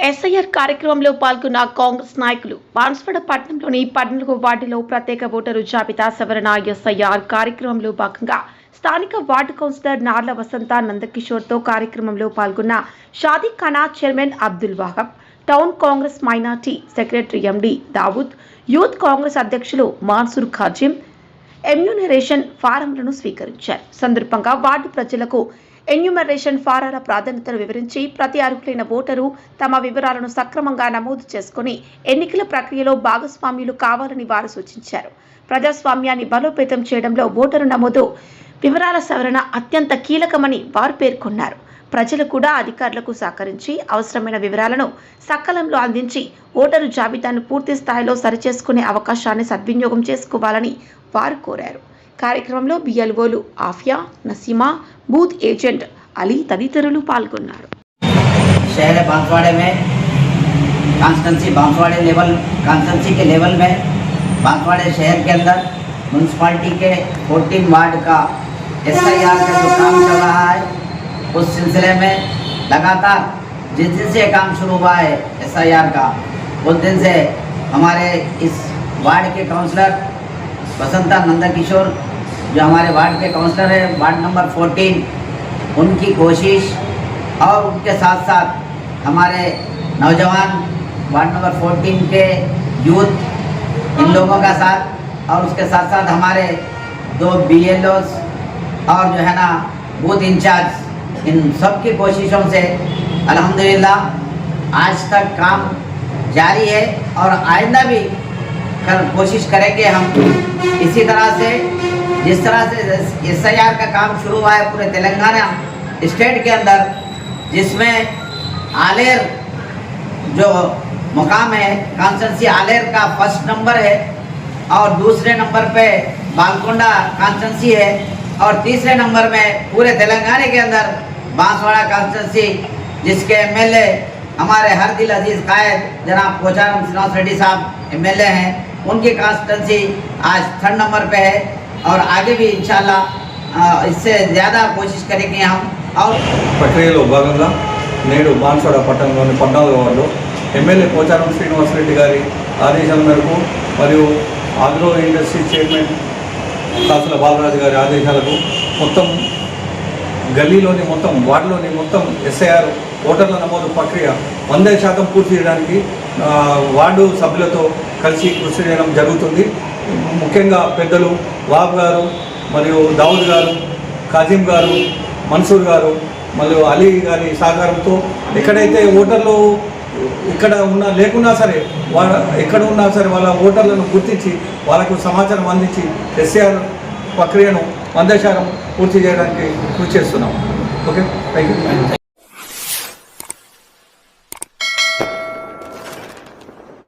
SIR కార్యక్రమంలో పాల్గొన్న కాంగ్రెస్ నాయకులు బాన్స్వాడ పట్టణంలోని 14వ వార్డులో ప్రత్యేక ఓటరు జాబితా సవరణ ఎస్ఐఆర్ కార్యక్రమంలో భాగంగా స్థానిక వార్డు కౌన్సిలర్ నార్ల వసంత నందకిషోర్తో కార్యక్రమంలో పాల్గొన్న Shadi Khana chairman Abdul Wahab, town Congress minority secretary MD Dawood, youth Congress అధ్యక్షులు మాన్సూర్ ఖాజిం ఎమ్యూనరేషన్ ఫారంలను స్వీకరించారు. సందర్భంగా వార్డు ప్రజలకు ఎన్యూమరేషన్ ఫారాల ప్రాధాన్యతను వివరించి ప్రతి అర్హులైన ఓటరు తమ వివరాలను సక్రమంగా నమోదు చేసుకుని ఎన్నికల ప్రక్రియలో భాగస్వామ్యులు కావాలని వారు సూచించారు. ప్రజాస్వామ్యాన్ని బలోపేతం చేయడంలో ఓటరు నమోదు వివరాల సవరణ అత్యంత కీలకమని వారు పేర్కొన్నారు. ప్రజలు కూడా అధికారులకు సహకరించి అవసరమైన వివరాలను సకాలంలో అందించి ఓటరు జాబితాను పూర్తి స్థాయిలో సరిచేసుకునే అవకాశాన్ని సద్వినియోగం చేసుకోవాలని వారు కోరారు. కార్యక్రమంలో బిఎల్ఓలు ఆఫియా, నసీమా, బూత్ ఏజెంట్ అలీ తదితరులు పాల్గొన్నారు. शहर बांसवाड़े में कॉन्स्टेंसी बांसवाड़े लेवल कॉन्स्टेंसी के लेवल में बांसवाड़े शहर के अंदर म्यूनसिपालिटी के 14 वार्ड का एसआईआर का जो काम चल रहा है उस सिलसिले में लगातार जिस दिन से काम शुरू हुआ है एसआईआर का उस दिन से हमारे इस वार्ड के काउंसलर वसंता नंदकिशोर जो हमारे वार्ड के काउंसलर है वार्ड नंबर 14, उनकी कोशिश और उनके साथ साथ हमारे नौजवान वार्ड नंबर 14 के यूथ, इन लोगों का साथ और उसके साथ साथ हमारे 2 BLOs और जो है ना बूथ इंचार्ज, इन सब की कोशिशों से अल्हम्दुलिल्लाह आज तक काम जारी है और आइंदा भी कोशिश करेंगे हम इसी तरह से जिस तरह से एसआईआर का काम शुरू हुआ है पूरे तेलंगाना स्टेट के अंदर, जिसमें आलेर जो मुकाम है कॉन्स्टेंसी आलेर का फर्स्ट नंबर है और दूसरे नंबर पे बालकोंडा कॉन्स्टेंसी है और तीसरे नंबर में पूरे तेलंगाना के अंदर बांसवाड़ा कॉन्स्टेंसी, जिसके एमएलए हमारे हरदिल अजीज कायद जनाब पोचाराम श्रीनिवास रेड्डी साहब एमएलए हैं, उनकी कॉन्स्टेंसी आज 3rd नंबर पे है और आगे भी इंशाल्लाह इससे ज़्यादा कोशिश करेंगे हम। और ప్రక్రియలో భాగంగా నేడు బాన్స్వాడ పట్టణంలోని 14వ వార్డులో ఎమ్మెల్యే పోచారం శ్రీనివాస్ రెడ్డి గారి ఆదేశాల మేరకు మరియు ఆగ్రో ఇండస్ట్రీ చైర్మన్ కాసుల బాలరాజు గారి ఆదేశాలకు మొత్తం గల్లీలోని మొత్తం వార్డులోని మొత్తం ఎస్ఐఆర్ ఓటర్ల నమోదు ప్రక్రియ 100% పూర్తి చేయడానికి వార్డు సభ్యులతో కలిసి కృషి చేయడం జరుగుతుంది. ముఖ్యంగా పెద్దలు వాబ్ గారు మరియు దావుద్ గారు, ఖాజిం గారు, మన్సూర్ గారు మరియు అలీ గారి సహకారంతో ఎక్కడైతే ఓటర్లు ఇక్కడ లేకున్నా సరే ఎక్కడ ఉన్నా సరే వాళ్ళ ఓటర్లను గుర్తించి వాళ్ళకు సమాచారం అందించి ఎస్ఐఆర్ ప్రక్రియను 100% పూర్తి చేయడానికి కృషి చేస్తున్నాం. Okay, thank you.